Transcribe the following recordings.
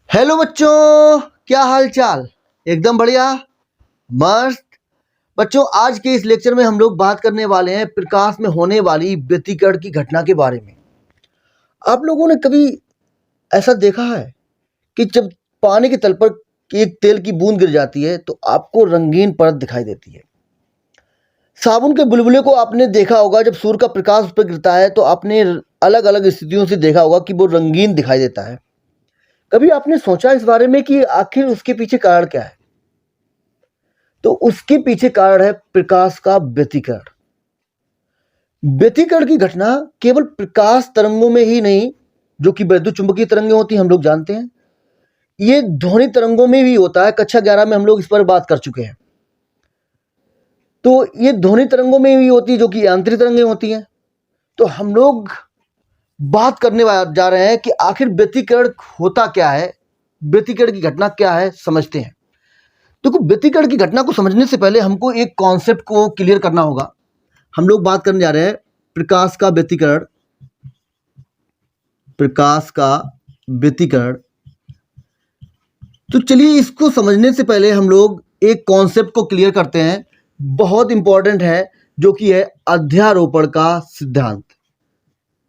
Hello बच्चों, क्या हाल चाल। एकदम बढ़िया, मस्त। बच्चों, आज के इस लेक्चर में हम लोग बात करने वाले हैं प्रकाश में होने वाली व्यतिकरण की घटना के बारे में। आप लोगों ने कभी ऐसा देखा है कि जब पानी के तल पर एक तेल की बूंद गिर जाती है तो आपको रंगीन परत दिखाई देती है। साबुन के बुलबुले को आपने देखा होगा, जब सूर्य का प्रकाश उस पर गिरता है तो आपने अलग अलग स्थितियों से देखा होगा कि वो रंगीन दिखाई देता है। कभी आपने सोचा इस बारे में कि आखिर उसके पीछे कारण क्या है? तो उसके पीछे कारण है प्रकाश का व्यतिकरण। व्यतिकरण की घटना केवल प्रकाश तरंगों में ही नहीं, जो कि वैद्युत चुंबकीय तरंगें होती हैं, हम लोग जानते हैं, ये ध्वनि तरंगों में भी होता है। कक्षा 11 में हम लोग इस पर बात कर चुके हैं। तो ये ध्वनि तरंगों में भी होती है, जो कि यांत्रिक तरंगें होती हैं। तो हम लोग बात करने जा रहे हैं कि आखिर व्यतिकरण होता क्या है, व्यतिकरण की घटना क्या है, समझते हैं। देखो, व्यतिकरण की घटना को समझने से पहले हमको एक कॉन्सेप्ट को क्लियर करना होगा। हम लोग बात करने जा रहे हैं प्रकाश का व्यतिकरण। प्रकाश का व्यतिकरण, तो चलिए इसको समझने से पहले हम लोग एक कॉन्सेप्ट को क्लियर करते हैं, बहुत इंपॉर्टेंट है, जो कि है अध्यारोपण का सिद्धांत।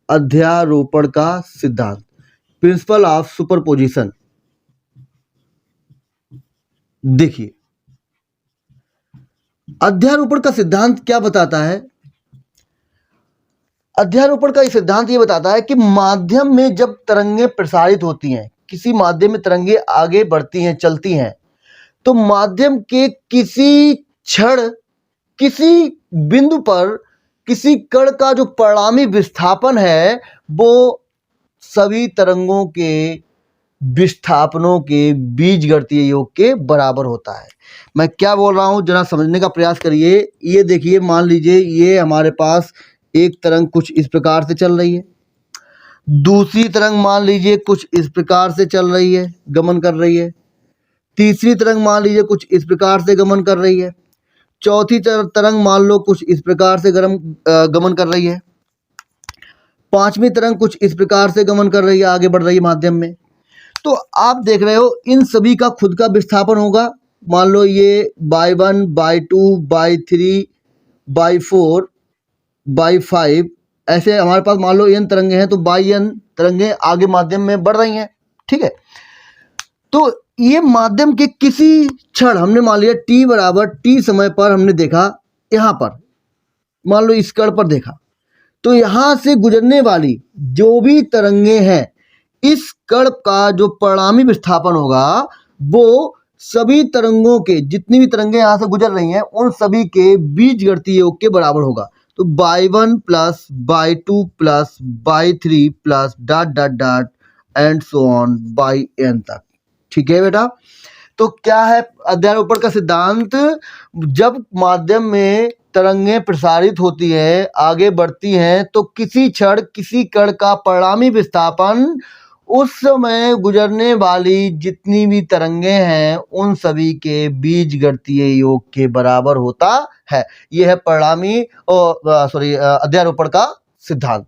अध्यारोपण का सिद्धांत, प्रिंसिपल ऑफ सुपरपोजिशन। देखिए, अध्यारोपण का सिद्धांत क्या बताता है? अध्यारोपण का सिद्धांत ये बताता है कि माध्यम में जब तरंगें प्रसारित होती हैं, किसी माध्यम में तरंगें आगे बढ़ती हैं, चलती हैं, तो माध्यम के किसी क्षण, किसी बिंदु पर किसी कण का जो परिणामी विस्थापन है वो सभी तरंगों के विस्थापनों के बीजगणितीय योग के बराबर होता है। मैं क्या बोल रहा हूं, जरा समझने का प्रयास करिए। ये देखिए, मान लीजिए ये हमारे पास एक तरंग कुछ इस प्रकार से चल रही है, दूसरी तरंग मान लीजिए कुछ इस प्रकार से चल रही है, गमन कर रही है, तीसरी तरंग मान लीजिए कुछ इस प्रकार से गमन कर रही है, चौथी तरंग मान लो कुछ इस प्रकार से गमन कर रही है, पांचवी तरंग कुछ इस प्रकार से गमन कर रही है, आगे बढ़ रही है माध्यम में। तो आप देख रहे हो इन सभी का खुद का विस्थापन होगा। मान लो ये y1, y2, y3, y4, y5, ऐसे हमारे पास मान लो n तरंगे हैं, तो yn तरंगे आगे माध्यम में बढ़ रही हैं। ठीक है, तो ये माध्यम के किसी क्षण हमने मान लिया t बराबर t समय पर हमने देखा, यहां पर मान लो इस कण पर देखा, तो यहां से गुजरने वाली जो भी तरंगे हैं, इस कण का जो परिणामी विस्थापन होगा वो सभी तरंगों के, जितनी भी तरंगें यहां से गुजर रही हैं, उन सभी के बीजगणितीय योग के बराबर होगा। तो y1 plus y2 plus y3 plus dot dot dot and so on yn तक। ठीक है बेटा, तो क्या है अध्यारोपण का सिद्धांत? जब माध्यम में तरंगें प्रसारित होती हैं, आगे बढ़ती हैं, तो किसी क्षण किसी कण का परिणामी विस्थापन उस समय गुजरने वाली जितनी भी तरंगें हैं उन सभी के बीजगणितीय योग के बराबर होता है। यह है परिणामी अध्यारोपण का सिद्धांत।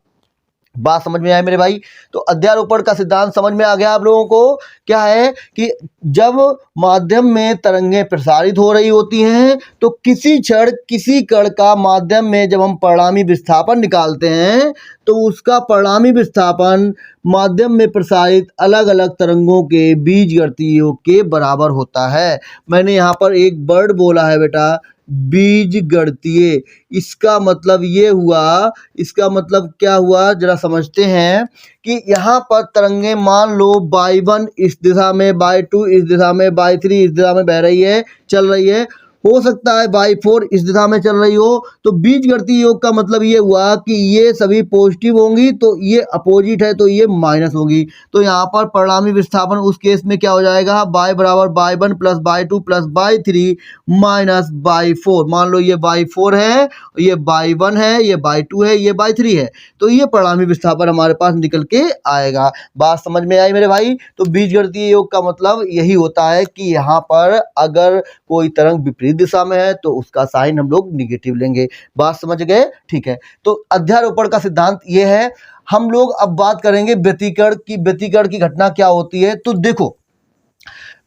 बात समझ में आया मेरे भाई? तो अध्यारोपण का सिद्धांत समझ में आ गया आप लोगों को? क्या है कि जब माध्यम में तरंगें प्रसारित हो रही होती हैं तो किसी क्षण किसी कण का माध्यम में जब हम परिणामी विस्थापन निकालते हैं तो उसका परिणामी विस्थापन माध्यम में प्रसारित अलग अलग तरंगों के बीजगणितीय योग के बराबर होता है। मैंने यहाँ पर एक वर्ड बोला है बेटा, बीजगणितीय। इसका मतलब ये हुआ, इसका मतलब क्या हुआ, जरा समझते हैं कि यहाँ पर तरंगें मान लो y1 इस दिशा में, y2 इस दिशा में, y3 इस दिशा में बह रही है, चल रही है, हो सकता है y4 इस दिशा में चल रही हो। तो बीजगणितीय योग का मतलब ये हुआ कि ये सभी पॉजिटिव होंगी तो ये अपोजिट है तो ये माइनस होगी। तो यहाँ पर परिणामी विस्थापन उस केस में क्या हो जाएगा, y बराबर y1 plus y2 plus y3 minus y4। मान लो ये y4 है, ये y1 है, ये y2 है, ये y3 है, तो ये परिणामी विस्थापन हमारे पास निकल के आएगा। बात समझ में आई मेरे भाई? तो बीजगणितीय योग का मतलब यही होता है कि यहाँ पर अगर कोई तरंग विपरीत दिशा में है तो उसका साइन हम लोग निगेटिव लेंगे। बात समझ गए? ठीक है, तो अध्यारोपण का सिद्धांत ये है। हम लोग अब बात करेंगे व्यतिकरण की। व्यतिकरण की घटना क्या होती है? तो देखो,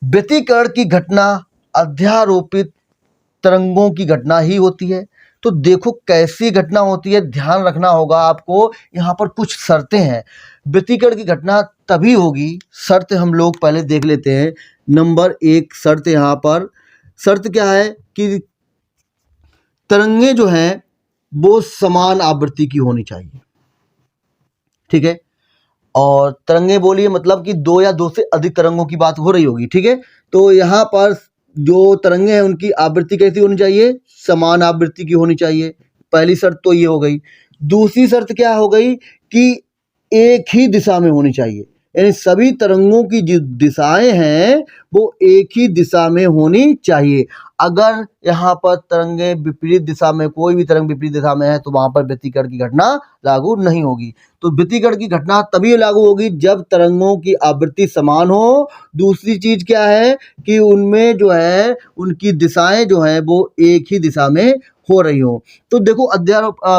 व्यतिकरण की घटना अध्यारोपित तरंगों की घटना ही होती है। तो देखो कैसी घटना होती है, ध्यान रखना होगा आपको। यहाँ पर कुछ शर्तें हैं। व्यतिकरण की घटना तभी होगी, शर्त हम लोग पहले देख लेते हैं। नंबर 1 शर्त, यहाँ पर शर्त क्या है कि तरंगे जो हैं वो समान आवृत्ति की होनी चाहिए। ठीक है, और तरंगे बोलिए मतलब कि 2 या 2 से अधिक तरंगों की बात हो रही होगी। ठीक है, तो यहाँ पर जो तरंगे हैं उनकी आवृत्ति कैसी होनी चाहिए, समान आवृत्ति की होनी चाहिए। पहली शर्त तो ये हो गई। दूसरी शर्त क्या हो गई कि एक ही दिशा में होनी चाहिए, यानी सभी तरंगों की जो दिशाएं हैं वो एक ही दिशा में होनी चाहिए। अगर यहाँ पर तरंगे विपरीत दिशा में, कोई भी तरंग विपरीत दिशा में है तो वहां पर व्यतिकरण की घटना लागू नहीं होगी। तो व्यतिकरण की घटना तभी लागू होगी जब तरंगों की आवृत्ति समान हो। दूसरी चीज क्या है कि उनमें जो है उनकी दिशाएं जो है वो एक ही दिशा में हो रही हो। तो देखो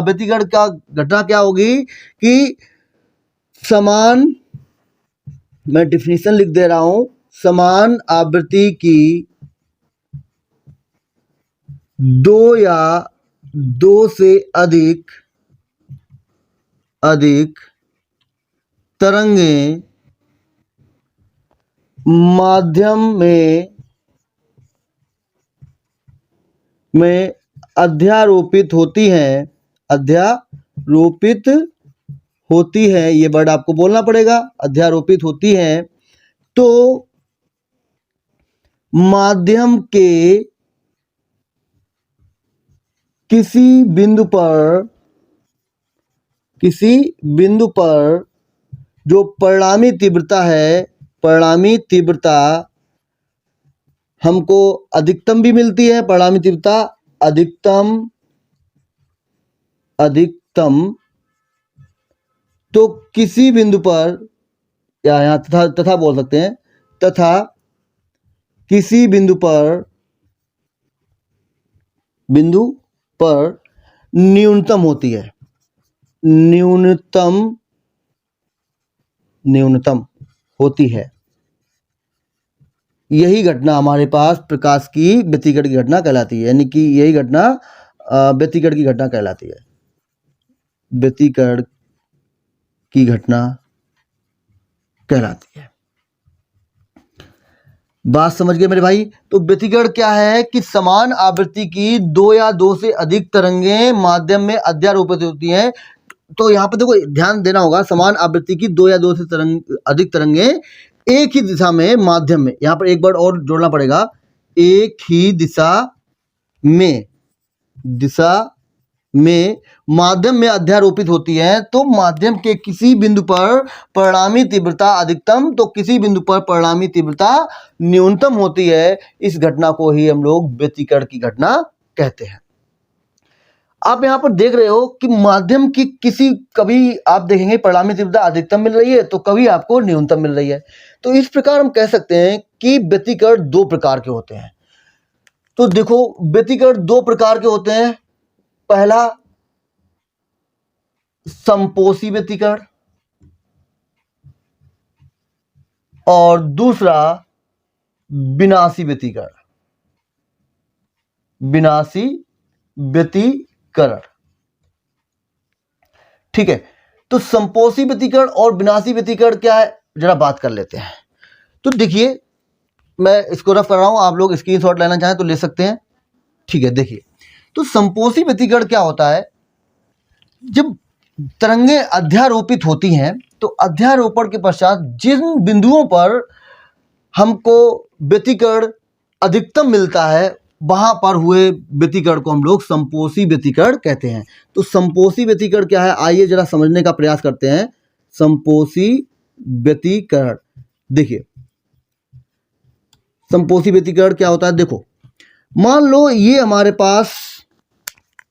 व्यतिकरण का घटना क्या होगी कि समान, मैं डिफिनीशन लिख दे रहा हूं, समान आवृत्ति की 2 या 2 से अधिक तरंगें माध्यम में अध्यारोपित होती हैं, ये वर्ड आपको बोलना पड़ेगा, अध्यारोपित होती हैं। तो माध्यम के किसी बिंदु पर जो परिणामी तीव्रता हमको अधिकतम भी मिलती है, परिणामी तीव्रता अधिकतम, तो किसी बिंदु पर, या यहाँ तथा बोल सकते हैं, तथा किसी बिंदु पर न्यूनतम होती है, न्यूनतम होती है। यही घटना हमारे पास प्रकाश की व्यतिकरण की घटना कहलाती है, यानी कि यही घटना व्यतिकरण की घटना कहलाती है। व्यतिकरण की घटना कहलाती है। बात समझ गए मेरे भाई? तो व्यतिकरण क्या है कि समान आवृत्ति की 2 या 2 से अधिक तरंगें माध्यम में अध्यारोपित होती हैं। तो यहाँ पर देखो ध्यान देना होगा, समान आवृत्ति की 2 या 2 से अधिक तरंगें एक ही दिशा में माध्यम में, यहाँ पर एक वर्ड और जोड़ना पड़ेगा, एक ही दिशा में माध्यम में अध्यारोपित होती है। तो माध्यम के किसी बिंदु पर परिणामी तीव्रता अधिकतम, तो किसी बिंदु पर परिणामी तीव्रता न्यूनतम होती है। इस घटना को ही हम लोग व्यतिकरण की घटना कहते हैं। आप यहाँ पर देख रहे हो कि माध्यम की कभी आप देखेंगे परिणामी तीव्रता अधिकतम मिल रही है तो कभी आपको न्यूनतम मिल रही है। तो इस प्रकार हम कह सकते हैं कि व्यतिकरण 2 प्रकार के होते हैं। तो देखो व्यतिकरण 2 प्रकार के होते हैं। पहला संपोषी व्यतिकरण और दूसरा विनाशी व्यतिकरण। ठीक है, तो संपोषी व्यतिकरण और विनाशी व्यतिकरण क्या है जरा बात कर लेते हैं। तो देखिए मैं इसको रफ कर रहा हूं, आप लोग स्क्रीनशॉट लेना चाहें तो ले सकते हैं। ठीक है, देखिए तो संपोषी व्यतिकरण क्या होता है, जब तरंगें अध्यारोपित होती हैं तो अध्यारोपण के पश्चात जिन बिंदुओं पर हमको व्यतिकरण अधिकतम मिलता है वहां पर हुए व्यतिकरण को हम लोग संपोषी व्यतिकरण कहते हैं। तो संपोषी व्यतिकरण क्या है, आइए जरा समझने का प्रयास करते हैं। संपोषी व्यतिकरण, देखिए संपोषी व्यतिकरण क्या होता है। देखो मान लो ये हमारे पास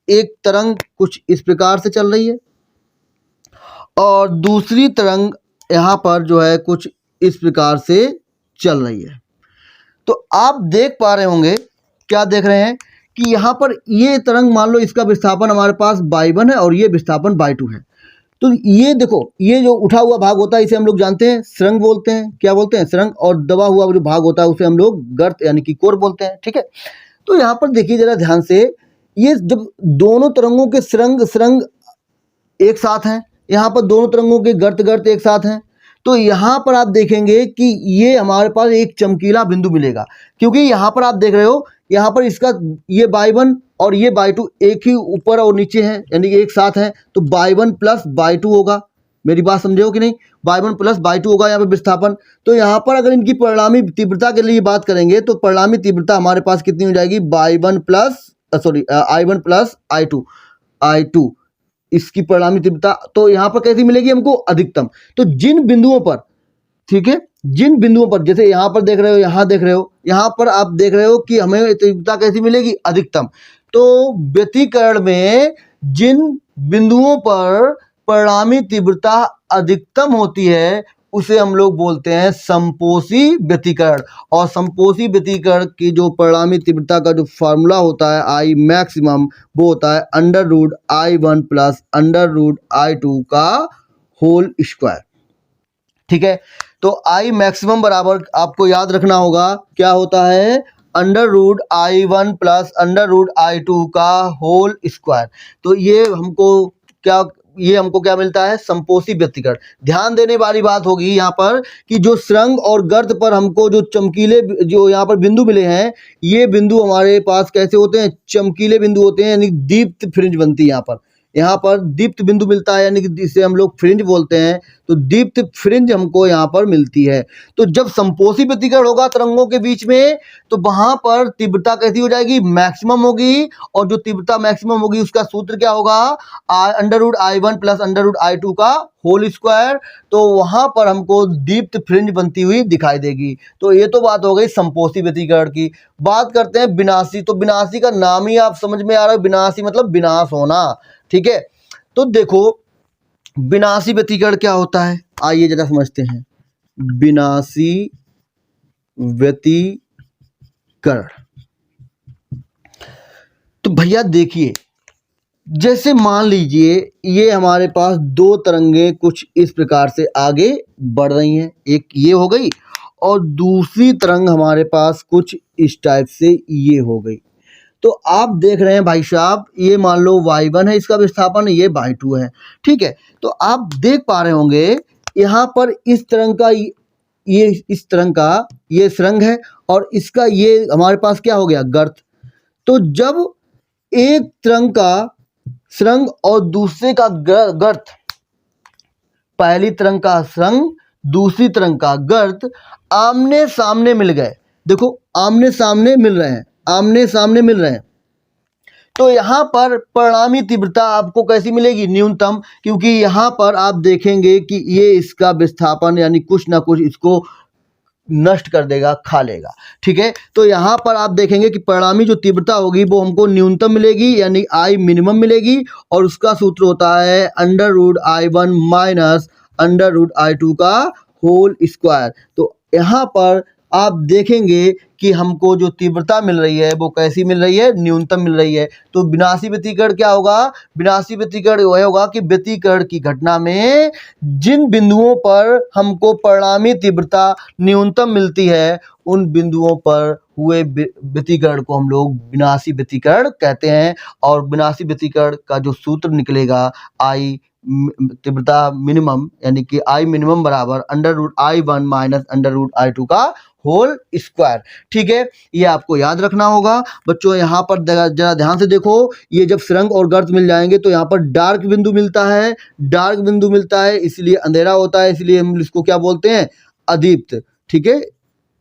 एक तरंग कुछ इस प्रकार से चल रही है और दूसरी तरंग यहां पर जो है कुछ इस प्रकार से चल रही है। तो आप देख पा रहे होंगे, क्या देख रहे हैं कि यहां पर ये तरंग मान लो इसका विस्थापन हमारे पास y1 है और ये विस्थापन y2 है। तो ये देखो, ये जो उठा हुआ भाग होता है इसे हम लोग जानते हैं सुरंग बोलते हैं। क्या बोलते हैं? सुरंग। और दबा हुआ जो भाग होता है उसे हम लोग गर्त यानी कि कोर बोलते हैं। ठीक है, तो यहाँ पर देखिए जरा ध्यान से, ये जब दोनों तरंगों के सुरंग एक साथ हैं, यहाँ पर दोनों तरंगों के गर्त एक साथ हैं, तो यहाँ पर आप देखेंगे कि ये हमारे पास एक चमकीला बिंदु मिलेगा, क्योंकि यहाँ पर आप देख रहे हो, यहाँ पर इसका ये y1 और ये y2 एक ही ऊपर और नीचे हैं, यानी कि एक साथ हैं, तो y1 प्लस y2 होगा। मेरी बात समझे हो कि नहीं? y1 प्लस y2 होगा यहाँ पर विस्थापन। तो यहाँ पर अगर इनकी परिणामी तीव्रता के लिए बात करेंगे तो परिणामी तीव्रता हमारे पास कितनी हो जाएगी? y1 plus i1 plus i2 इसकी परिणामी तीव्रता। तो यहाँ पर कैसी मिलेगी हमको? अधिकतम। तो जिन बिंदुओं पर, ठीक है, जिन बिंदुओं पर, जैसे यहाँ पर देख रहे हो, यहाँ देख रहे हो, यहाँ पर आप देख रहे हो कि हमें तीव्रता कैसी मिलेगी? अधिकतम। तो व्यतिकरण में जिन बिंदुओं पर परिणामी तीव्रता अधिकतम होती है उसे हम लोग बोलते हैं समपोषी व्यतिकरण। और समपोषी व्यतिकरण की जो परिणामी तीव्रता का जो फार्मूला होता है आई मैक्सिमम, वो होता है √I1 प्लस √I2 का होल स्क्वायर। ठीक है, तो आई मैक्सिमम बराबर आपको याद रखना होगा क्या होता है? √I1 प्लस √I2 का होल स्क्वायर। तो ये हमको क्या मिलता है? समपोषी व्यतिकरण। ध्यान देने वाली बात होगी यहाँ पर कि जो सुरंग और गर्त पर हमको जो चमकीले जो यहाँ पर बिंदु मिले हैं, ये बिंदु हमारे पास कैसे होते हैं? चमकीले बिंदु होते हैं, यानी दीप्त फ्रिंज बनती है। यहाँ पर दीप्त बिंदु मिलता है, यानी कि जिसे हम लोग फ्रिंज बोलते हैं। तो दीप्त फ्रिंज हमको यहाँ पर मिलती है। तो जब समपोषी व्यतिकरण होगा तरंगों के बीच में, तो वहां पर तीव्रता कैसी हो जाएगी? मैक्सिमम होगी। और जो तीव्रता मैक्सिमम होगी उसका सूत्र क्या होगा? √I1 प्लस √I2 का होल स्क्वायर। तो वहां पर हमको दीप्त फ्रिंज बनती हुई दिखाई देगी। तो ये तो बात हो गई समपोषी व्यतिकरण की। बात करते हैं विनाशी। तो विनाशी का नाम ही आप समझ में आ रहा है, विनाशी मतलब विनाश होना। ठीक है, तो देखो विनाशी व्यतिकरण क्या होता है, आइए जरा समझते हैं। विनाशी व्यतिकरण, तो भैया देखिए, जैसे मान लीजिए ये हमारे पास दो तरंगें कुछ इस प्रकार से आगे बढ़ रही हैं, एक ये हो गई और दूसरी तरंग हमारे पास कुछ इस टाइप से ये हो गई। तो आप देख रहे हैं भाई साहब, ये मान लो y1 है इसका विस्थापन, ये y2 है। ठीक है, तो आप देख पा रहे होंगे यहाँ पर इस तरंग का ये इस तरंग का ये सुरंग है और इसका ये हमारे पास क्या हो गया? गर्त। तो जब एक तरंग का सुरंग और दूसरे का गर्त, पहली तरंग का सुरंग दूसरी तरंग का गर्त आमने सामने मिल गए, देखो आमने सामने मिल रहे हैं, आमने सामने मिल रहे हैं, तो यहाँ पर परिणामी तीव्रता आपको कैसी मिलेगी? न्यूनतम। क्योंकि यहाँ पर आप देखेंगे कि ये इसका विस्थापन यानी कुछ ना कुछ इसको नष्ट कर देगा, खा लेगा। ठीक है, तो यहाँ पर आप देखेंगे कि परिणामी जो तीव्रता होगी वो हमको न्यूनतम मिलेगी, यानी I मिनिमम मिलेगी। और उसका सूत्र होता है √I1 माइनस √I2 का होल स्क्वायर। तो यहाँ पर आप देखेंगे कि हमको जो तीव्रता मिल रही है वो कैसी मिल रही है? न्यूनतम मिल रही है। तो विनाशी व्यतिकरण क्या होगा? विनाशी व्यतिकरण वह होगा कि व्यतिकरण की घटना में जिन बिंदुओं पर हमको परिणामी तीव्रता न्यूनतम मिलती है उन बिंदुओं पर हुए व्यतिकरण को हम लोग विनाशी व्यतिकरण कहते हैं। और विनाशी व्यतिकरण का जो सूत्र निकलेगा I तीव्रता मिनिमम, यानी कि I मिनिमम बराबर √I1 माइनस √I2 का होल स्क्वायर। ठीक है, ये आपको याद रखना होगा बच्चों। यहाँ पर जरा ध्यान से देखो, ये जब सुरंग और गर्त मिल जाएंगे तो यहाँ पर डार्क बिंदु मिलता है, डार्क बिंदु मिलता है, इसलिए अंधेरा होता है, इसलिए हम इसको क्या बोलते हैं? अदीप्त। ठीक है,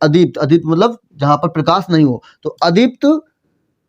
अदीप्त, अदीप्त मतलब जहाँ पर प्रकाश नहीं हो, तो अदीप्त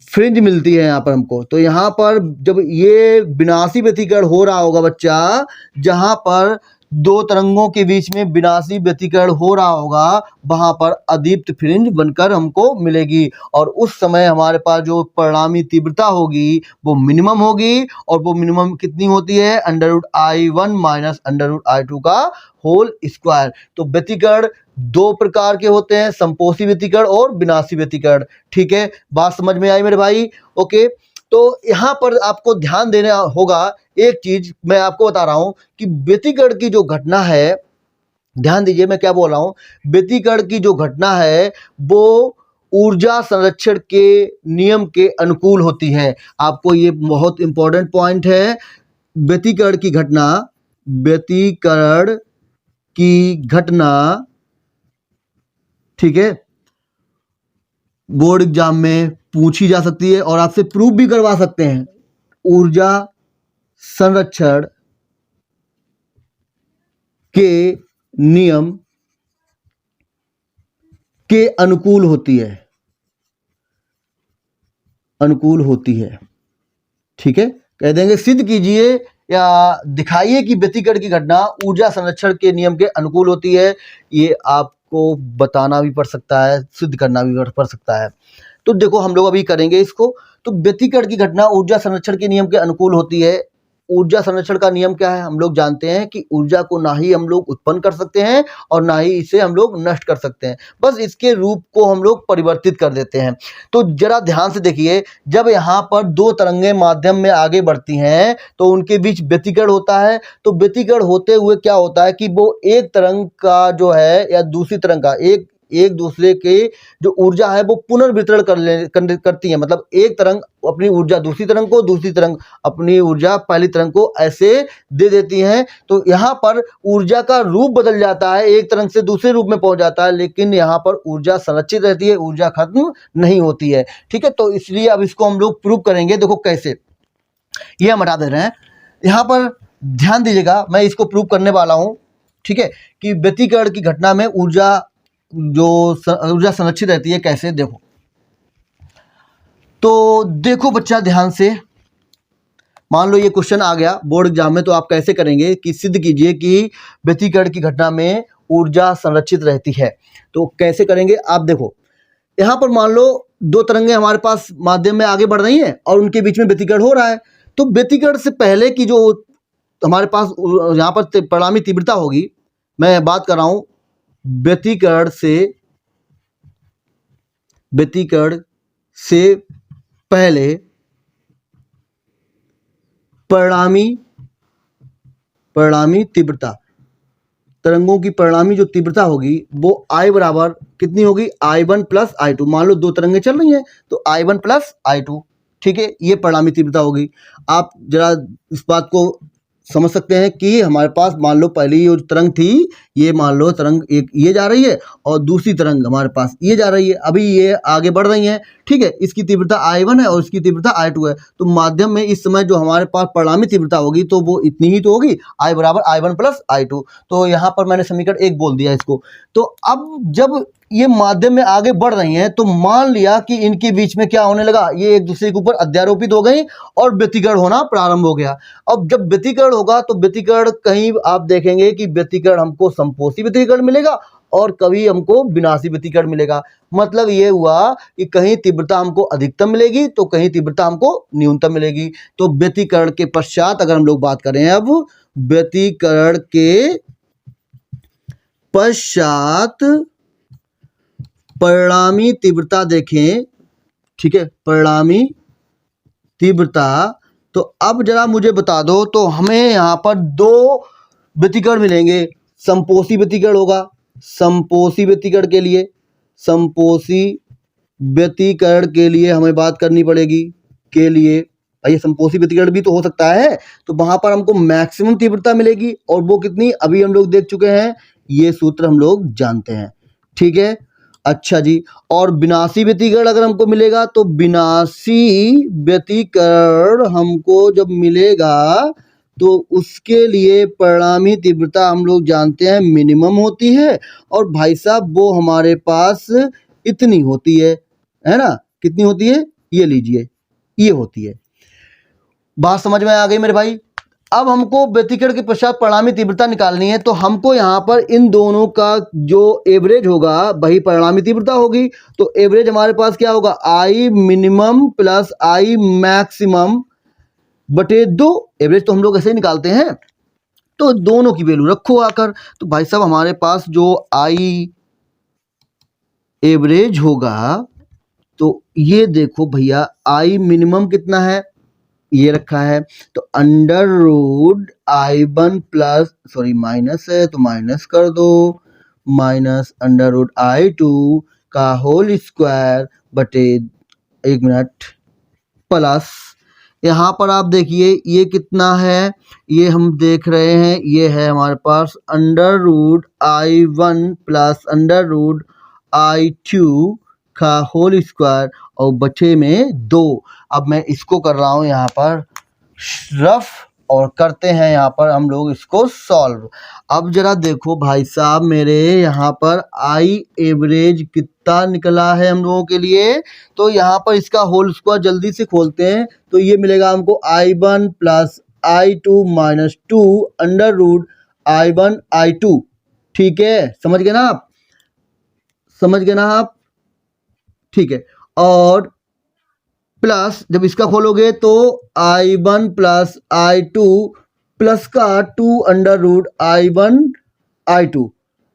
फ्रिंज मिलती है यहाँ पर हमको। तो यहाँ पर जब ये विनाशी व्यतिकरण हो रहा होगा बच्चा, जहाँ पर दो तरंगों के बीच में विनाशी व्यतिकरण हो रहा होगा, वहां पर अदीप्त फ्रिंज बनकर हमको मिलेगी। और उस समय हमारे पास जो परिणामी तीव्रता होगी वो मिनिमम होगी। और वो मिनिमम कितनी होती है? √I1 माइनस √I2 का होल स्क्वायर। तो व्यतिकरण दो प्रकार के होते हैं, समपोषी व्यतिकरण और विनाशी व्यतिकरण। ठीक है, बात समझ में आई मेरे भाई? ओके, तो यहाँ पर आपको ध्यान देना होगा एक चीज मैं आपको बता रहा हूं कि व्यतिकरण की जो घटना है, ध्यान दीजिए मैं क्या बोल रहा हूं, व्यतिकरण की जो घटना है वो ऊर्जा संरक्षण के नियम के अनुकूल होती है। आपको ये बहुत इंपॉर्टेंट पॉइंट है। व्यतिकरण की घटना, व्यतिकरण की घटना, ठीक है, बोर्ड एग्जाम में पूछी जा सकती है और आपसे प्रूफ भी करवा सकते हैं। ऊर्जा संरक्षण के नियम के अनुकूल होती है, अनुकूल होती है, ठीक है। कह देंगे सिद्ध कीजिए या दिखाइए कि व्यतिकरण की घटना ऊर्जा संरक्षण के नियम के अनुकूल होती है। ये आपको बताना भी पड़ सकता है, सिद्ध करना भी पड़ सकता है। तो देखो हम लोग अभी करेंगे इसको। तो व्यतिकरण की घटना ऊर्जा संरक्षण के नियम के अनुकूल होती है। ऊर्जा संरक्षण का नियम क्या है? हम लोग जानते हैं कि ऊर्जा को ना ही हम लोग उत्पन्न कर सकते हैं और ना ही इसे हम लोग नष्ट कर सकते हैं, बस इसके रूप को हम लोग परिवर्तित कर देते हैं। तो जरा ध्यान से देखिए, जब यहाँ पर दो तरंगें माध्यम में आगे बढ़ती हैं तो उनके बीच व्यतिकरण होता है। तो व्यतिकरण होते हुए क्या होता है कि वो एक तरंग का जो है या दूसरी तरंग का एक दूसरे के जो ऊर्जा है वो पुनर्वितरण करती है। मतलब एक तरंग अपनी ऊर्जा दूसरी तरंग को, दूसरी तरंग अपनी ऊर्जा पहली तरंग को ऐसे दे देती हैं। तो यहाँ पर ऊर्जा का रूप बदल जाता है, एक तरंग से दूसरे रूप में पहुंच जाता है, लेकिन यहाँ पर ऊर्जा संरक्षित रहती है, ऊर्जा खत्म नहीं होती है, ठीक है। तो इसलिए अब इसको हम लोग प्रूव करेंगे। देखो कैसे, ये हम हटा दे रहे हैं। यहाँ पर ध्यान दीजिएगा, मैं इसको प्रूव करने वाला हूँ, ठीक है, कि व्यतिकरण की घटना में ऊर्जा संरक्षित रहती है। कैसे, देखो। तो देखो बच्चा ध्यान से, मान लो ये क्वेश्चन आ गया बोर्ड एग्जाम में, तो आप कैसे करेंगे कि सिद्ध कीजिए कि व्यतिकरण की घटना में ऊर्जा संरक्षित रहती है। तो कैसे करेंगे आप देखो, यहां पर मान लो दो तरंगें हमारे पास माध्यम में आगे बढ़ रही हैं और उनके बीच में व्यतिकरण हो रहा है। तो व्यतिकरण से पहले की जो हमारे पास यहां पर परिणामी तीव्रता होगी, मैं बात कर रहा हूं व्यतिकरण से पहले परिणामी तीव्रता, तरंगों की परिणामी जो तीव्रता होगी वो I बराबर कितनी होगी? I1 plus I2। मान लो दो तरंगें चल रही हैं तो I1 प्लस I2, ठीक है, ये परिणामी तीव्रता होगी। आप जरा इस बात को समझ सकते हैं कि हमारे पास मान लो पहली जो तरंग थी, ये मान लो तरंग एक ये जा रही है और दूसरी तरंग हमारे पास ये जा रही है, अभी ये आगे बढ़ रही हैं, ठीक है। इसकी तीव्रता I1 है और इसकी तीव्रता I2 है। तो माध्यम में इस समय जो हमारे पास परिणामी तीव्रता होगी तो वो इतनी ही तो होगी, I बराबर I1 प्लस I2। तो यहाँ पर मैंने समीकरण 1 बोल दिया इसको। तो अब जब ये माध्यम में आगे बढ़ रही हैं तो मान लिया कि इनके बीच में क्या होने लगा, ये एक दूसरे के ऊपर अध्यारोपित हो गई और व्यतिकरण होना प्रारंभ हो गया। अब जब व्यतिकरण होगा तो व्यतिकरण कहीं आप देखेंगे कि व्यतिकरण हमको संपोषी व्यतिकरण मिलेगा और कभी हमको विनाशी व्यतिकरण मिलेगा। मतलब ये हुआ कि कहीं तीव्रता हमको अधिकतम मिलेगी तो कहीं तीव्रता हमको न्यूनतम मिलेगी। तो व्यतिकरण के पश्चात अगर हम लोग बात करें, अब व्यतिकरण के पश्चात परिणामी तीव्रता देखें, ठीक है, परिणामी तीव्रता। तो अब जरा मुझे बता दो, तो हमें यहां पर दो व्यतिकरण मिलेंगे। संपोषी व्यतिकरण होगा, संपोषी व्यतिकरण के लिए हमें बात करनी पड़ेगी के लिए। ये संपोषी व्यतिकरण भी तो हो सकता है, तो वहां पर हमको मैक्सिमम तीव्रता मिलेगी और वो कितनी, अभी हम लोग देख चुके हैं, ये सूत्र हम लोग जानते हैं, ठीक है। अच्छा जी, और विनाशी व्यतिकरण अगर हमको मिलेगा तो विनाशी व्यतिकरण हमको जब मिलेगा तो उसके लिए परिणामी तीव्रता हम लोग जानते हैं मिनिमम होती है और भाई साहब वो हमारे पास इतनी होती है ना, कितनी होती है, ये लीजिए, ये होती है। बात समझ में आ गई मेरे भाई। अब हमको व्यतिकरण के पश्चात परिणामी तीव्रता निकालनी है, तो हमको यहाँ पर इन दोनों का जो एवरेज होगा वही परिणामी तीव्रता होगी। तो एवरेज हमारे पास क्या होगा, I minimum plus I maximum बटे 2। एवरेज तो हम लोग ऐसे ही निकालते हैं, तो दोनों की वैल्यू रखो आकर। तो भाई साहब हमारे पास जो I एवरेज होगा, तो ये देखो भैया I मिनिमम कितना है, ये रखा है। तो under root I1 plus, sorry minus है तो माइनस कर दो, माइनस अंडर रूट I2 का होल स्क्वायर बटे, एक मिनट, प्लस यहाँ पर आप देखिए ये कितना है, ये हम देख रहे हैं, ये है हमारे पास under root I1 plus under root I2 का होल स्क्वायर और बचे में 2। अब मैं इसको कर रहा हूँ यहाँ पर रफ और करते हैं यहाँ पर हम लोग इसको सॉल्व। अब जरा देखो भाई साहब मेरे, यहाँ पर आई एवरेज कितना निकला है हम लोगों के लिए। तो यहाँ पर इसका होल स्क्वायर जल्दी से खोलते हैं, तो ये मिलेगा हमको I1 plus I2 minus 2 under root I1 I2। ठीक है, समझ गए ना आप, समझ गए ना आप, ठीक है। और प्लस जब इसका खोलोगे तो I1 प्लस I2 प्लस का 2 अंडर रूट I1 I2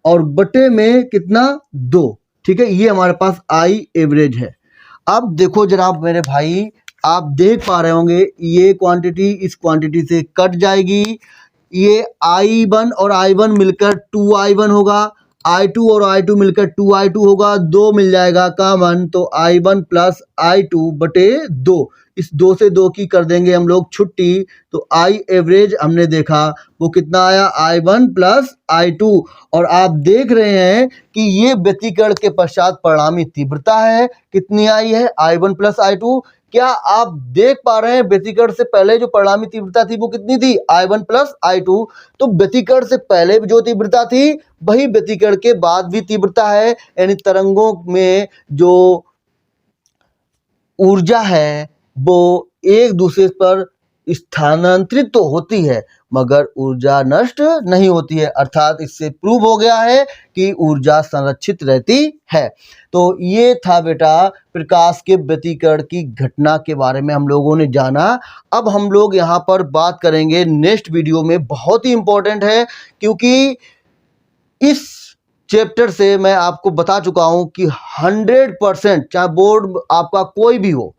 और बटे में कितना 2। ठीक है, ये हमारे पास आई एवरेज है। अब देखो जरा मेरे भाई, आप देख पा रहे होंगे ये क्वांटिटी इस क्वांटिटी से कट जाएगी, ये I1 और I1 मिलकर 2I1 होगा, I2 और I2 मिलकर 2I2 होगा, 2 मिल जाएगा कॉमन, तो I1 प्लस I2 बटे 2, इस 2 से 2 की कर देंगे हम लोग छुट्टी। तो आई एवरेज हमने देखा वो कितना आया, I1 प्लस I2। और आप देख रहे हैं कि ये व्यतिकरण के पश्चात परिणामी तीव्रता है, कितनी आई है, I1 प्लस I2। क्या आप देख पा रहे हैं व्यतिकरण से पहले जो परिणामी तीव्रता थी वो कितनी थी, I1 प्लस I2। तो व्यतिकरण से पहले जो तीव्रता थी वही व्यतिकरण के बाद भी तीव्रता है, यानी तरंगों में जो ऊर्जा है वो एक दूसरे पर स्थानांतरित तो होती है मगर ऊर्जा नष्ट नहीं होती है, अर्थात इससे प्रूव हो गया है कि ऊर्जा संरक्षित रहती है। तो ये था बेटा प्रकाश के व्यतिकरण की घटना के बारे में हम लोगों ने जाना। अब हम लोग यहाँ पर बात करेंगे नेक्स्ट वीडियो में, बहुत ही इंपॉर्टेंट है क्योंकि इस चैप्टर से मैं आपको बता चुका हूं कि 100%, चाहे बोर्ड आपका कोई भी हो,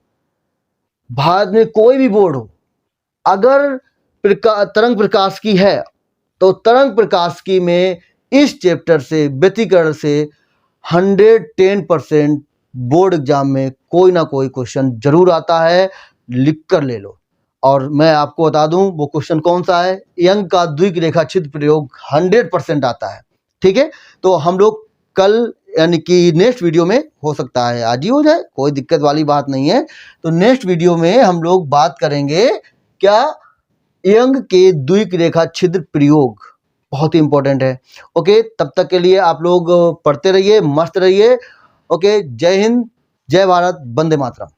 भारत में कोई भी बोर्ड हो, अगर तरंग प्रकाश की है तो तरंग प्रकाश की में इस चैप्टर से व्यतिकरण से 110% बोर्ड एग्जाम में कोई ना कोई क्वेश्चन जरूर आता है, लिख कर ले लो। और मैं आपको बता दूं वो क्वेश्चन कौन सा है, यंग का द्विक रेखा छिद्र प्रयोग 100% आता है। ठीक है, तो हम लोग कल यानी कि नेक्स्ट वीडियो में, हो सकता है आज ही हो जाए, कोई दिक्कत वाली बात नहीं है, तो नेक्स्ट वीडियो में हम लोग बात करेंगे क्या, यंग के द्विक रेखा छिद्र प्रयोग, बहुत ही इंपॉर्टेंट है। ओके, तब तक के लिए आप लोग पढ़ते रहिए, मस्त रहिए। ओके, जय हिंद, जय भारत, वंदे मातरम।